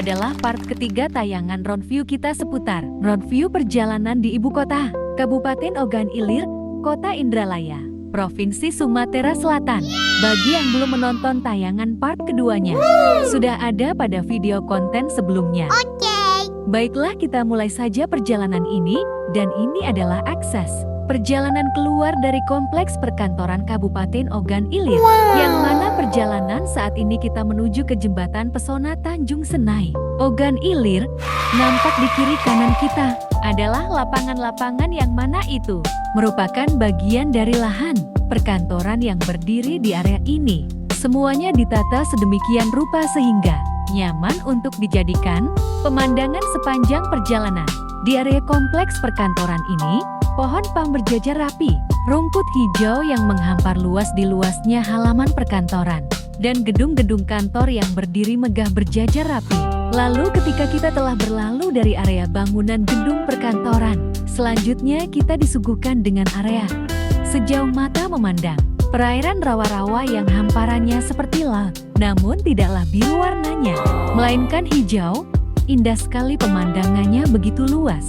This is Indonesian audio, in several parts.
adalah part ketiga tayangan road view kita seputar road view perjalanan di ibu kota, Kabupaten Ogan Ilir, Kota Indralaya, Provinsi Sumatera Selatan. Bagi yang belum menonton tayangan part keduanya, sudah ada pada video konten sebelumnya. Baiklah, kita mulai saja perjalanan ini, dan ini adalah akses perjalanan keluar dari kompleks perkantoran Kabupaten Ogan Ilir, yang mana perjalanan saat ini kita menuju ke jembatan pesona Tanjung Senai, Ogan Ilir. Nampak di kiri kanan kita adalah lapangan-lapangan yang mana itu merupakan bagian dari lahan perkantoran yang berdiri di area ini. Semuanya ditata sedemikian rupa sehingga nyaman untuk dijadikan pemandangan sepanjang perjalanan. Di area kompleks perkantoran ini, pohon pang berjajar rapi, rumput hijau yang menghampar luas di luasnya halaman perkantoran, dan gedung-gedung kantor yang berdiri megah berjajar rapi. Lalu ketika kita telah berlalu dari area bangunan gedung perkantoran, selanjutnya kita disuguhkan dengan area sejauh mata memandang perairan rawa-rawa yang hamparannya seperti laut, namun tidaklah biru warnanya, melainkan hijau. Indah sekali pemandangannya, begitu luas.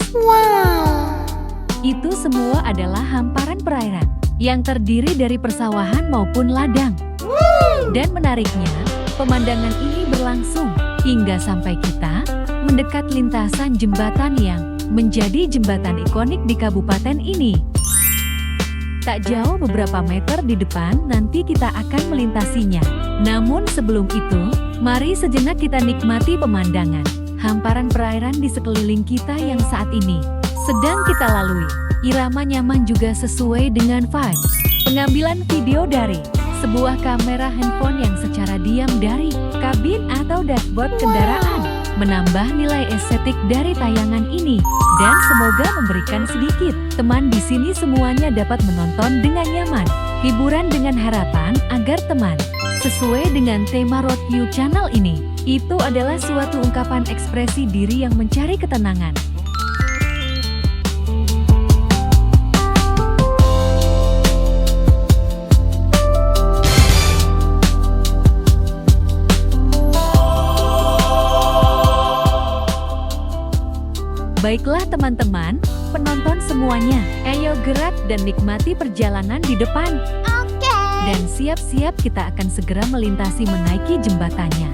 Itu semua adalah hamparan perairan yang terdiri dari persawahan maupun ladang. Dan menariknya, pemandangan ini berlangsung hingga sampai kita mendekat lintasan jembatan yang menjadi jembatan ikonik di kabupaten ini. Tak jauh beberapa meter di depan nanti kita akan melintasinya. Namun sebelum itu, mari sejenak kita nikmati pemandangan hamparan perairan di sekeliling kita yang saat ini sedang kita lalui. Irama nyaman juga sesuai dengan vibes pengambilan video dari sebuah kamera handphone yang secara diam dari kabin atau dashboard kendaraan, menambah nilai estetik dari tayangan ini, dan semoga memberikan sedikit teman di sini semuanya dapat menonton dengan nyaman. Hiburan dengan harapan agar teman sesuai dengan tema Road View channel ini, itu adalah suatu ungkapan ekspresi diri yang mencari ketenangan. Baiklah teman-teman, penonton semuanya, ayo gerak dan nikmati perjalanan di depan. Dan siap-siap kita akan segera melintasi menaiki jembatannya.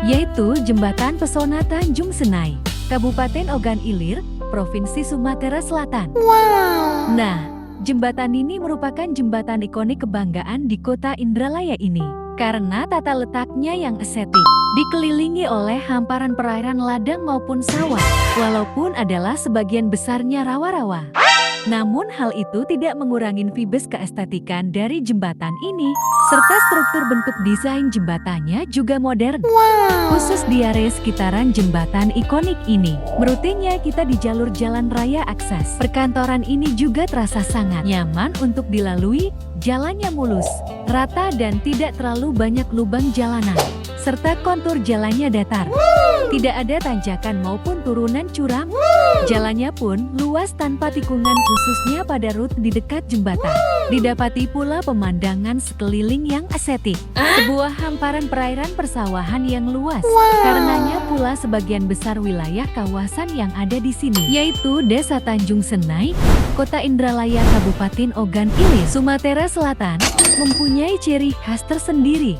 Yaitu Jembatan Pesona Tanjung Senai, Kabupaten Ogan Ilir, Provinsi Sumatera Selatan. Nah, jembatan ini merupakan jembatan ikonik kebanggaan di kota Indralaya ini, karena tata letaknya yang estetik, dikelilingi oleh hamparan perairan ladang maupun sawah, walaupun adalah sebagian besarnya rawa-rawa. Namun hal itu tidak mengurangi vibes keestetikan dari jembatan ini, serta struktur bentuk desain jembatannya juga modern. Khusus di area sekitaran jembatan ikonik ini, merutinnya kita di jalur jalan raya akses perkantoran ini juga terasa sangat nyaman untuk dilalui. Jalannya mulus, rata dan tidak terlalu banyak lubang jalanan, serta kontur jalannya datar. Tidak ada tanjakan maupun turunan curam. Jalannya pun luas tanpa tikungan, khususnya pada rute di dekat jembatan. Didapati pula pemandangan sekeliling yang estetik. Sebuah hamparan perairan persawahan yang luas. Karenanya pula sebagian besar wilayah kawasan yang ada di sini, yaitu Desa Tanjung Senai, Kota Indralaya, Kabupaten Ogan Ilir, Sumatera Selatan, mempunyai ciri khas tersendiri.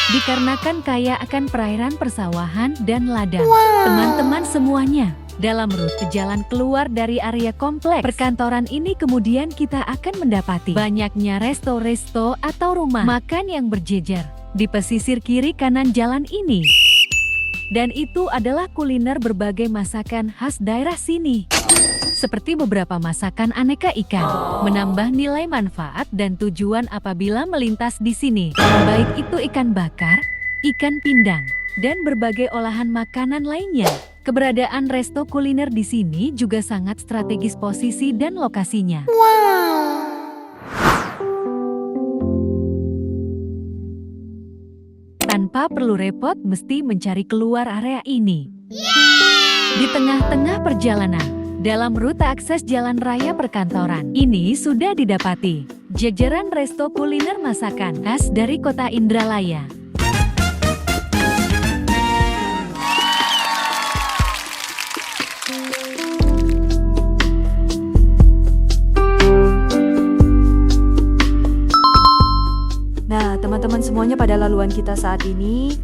Dikarenakan kaya akan perairan persawahan dan ladang. Teman-teman semuanya, dalam rute jalan keluar dari area kompleks perkantoran ini kemudian kita akan mendapati banyaknya resto-resto atau rumah makan yang berjejer di pesisir kiri kanan jalan ini. Dan itu adalah kuliner berbagai masakan khas daerah sini, seperti beberapa masakan aneka ikan, menambah nilai manfaat dan tujuan apabila melintas di sini, baik itu ikan bakar, ikan pindang, dan berbagai olahan makanan lainnya. Keberadaan resto kuliner di sini juga sangat strategis posisi dan lokasinya. Tanpa perlu repot mesti mencari keluar area ini. Di tengah-tengah perjalanan, dalam rute akses jalan raya perkantoran ini sudah didapati jajaran resto kuliner masakan khas dari kota Indralaya. semuanya pada laluan kita saat ini.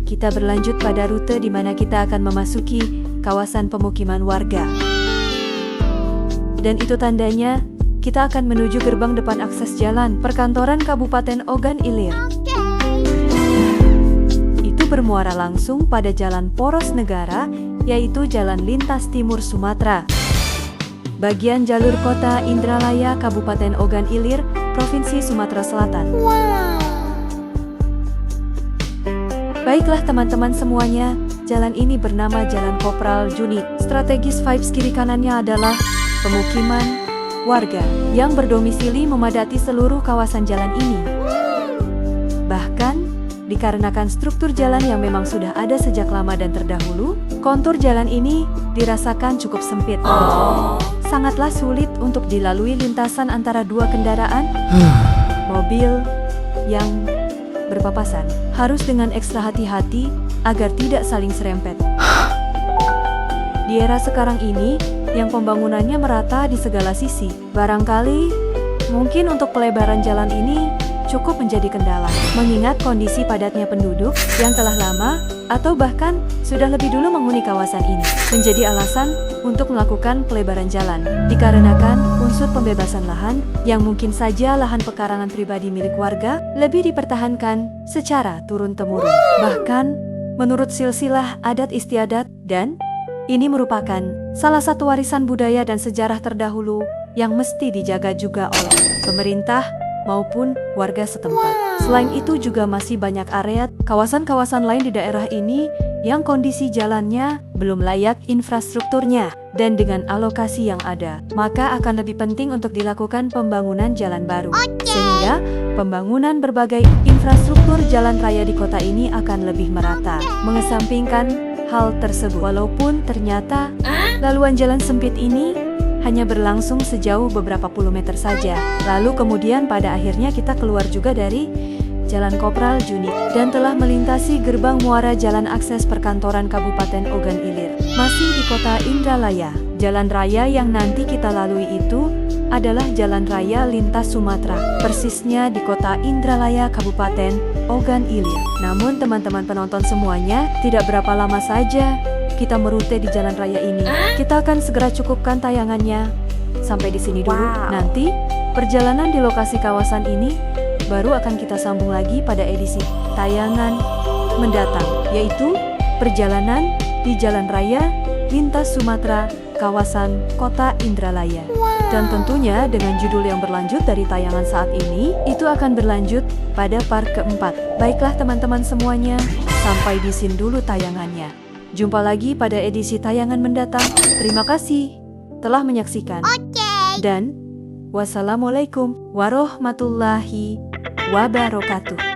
Kita berlanjut pada rute di mana kita akan memasuki kawasan pemukiman warga. Dan itu tandanya kita akan menuju gerbang depan akses jalan perkantoran Kabupaten Ogan Ilir. Itu bermuara langsung pada jalan poros negara, yaitu Jalan Lintas Timur Sumatera. Bagian jalur kota Indralaya Kabupaten Ogan Ilir, Provinsi Sumatera Selatan. Baiklah teman-teman semuanya, jalan ini bernama Jalan Kopral Juni. Strategis vibes kiri kanannya adalah pemukiman warga yang berdomisili memadati seluruh kawasan jalan ini. Bahkan, dikarenakan struktur jalan yang memang sudah ada sejak lama dan terdahulu, kontur jalan ini dirasakan cukup sempit. Sangatlah sulit untuk dilalui lintasan antara dua kendaraan, mobil yang berpapasan. Harus dengan ekstra hati-hati agar tidak saling serempet. Di era sekarang ini, yang pembangunannya merata di segala sisi, barangkali mungkin untuk pelebaran jalan ini cukup menjadi kendala, mengingat kondisi padatnya penduduk yang telah lama atau bahkan sudah lebih dulu menghuni kawasan ini, menjadi alasan untuk melakukan pelebaran jalan, dikarenakan unsur pembebasan lahan yang mungkin saja lahan pekarangan pribadi milik warga lebih dipertahankan secara turun-temurun. Bahkan, menurut silsilah adat istiadat, dan ini merupakan salah satu warisan budaya dan sejarah terdahulu yang mesti dijaga juga oleh pemerintah maupun warga setempat. Selain itu juga masih banyak area kawasan-kawasan lain di daerah ini yang kondisi jalannya belum layak infrastrukturnya, dan dengan alokasi yang ada, maka akan lebih penting untuk dilakukan pembangunan jalan baru. Sehingga pembangunan berbagai infrastruktur jalan raya di kota ini akan lebih merata. Mengesampingkan hal tersebut, walaupun ternyata laluan jalan sempit ini hanya berlangsung sejauh beberapa puluh meter saja. Lalu kemudian pada akhirnya kita keluar juga dari Jalan Kopral Juni dan telah melintasi gerbang muara jalan akses perkantoran Kabupaten Ogan Ilir. Masih di kota Indralaya, jalan raya yang nanti kita lalui itu adalah Jalan Raya Lintas Sumatera, persisnya di kota Indralaya Kabupaten Ogan Ilir. Namun teman-teman penonton semuanya, tidak berapa lama saja kita merute di jalan raya ini. Kita akan segera cukupkan tayangannya sampai di sini dulu. Nanti perjalanan di lokasi kawasan ini baru akan kita sambung lagi pada edisi tayangan mendatang, yaitu perjalanan di Jalan Raya Lintas Sumatera kawasan Kota Indralaya. Dan tentunya dengan judul yang berlanjut dari tayangan saat ini, itu akan berlanjut pada part keempat. Baiklah teman-teman semuanya, sampai di sini dulu tayangannya. Jumpa lagi pada edisi tayangan mendatang. Terima kasih telah menyaksikan. Dan wassalamualaikum warahmatullahi wabarakatuh.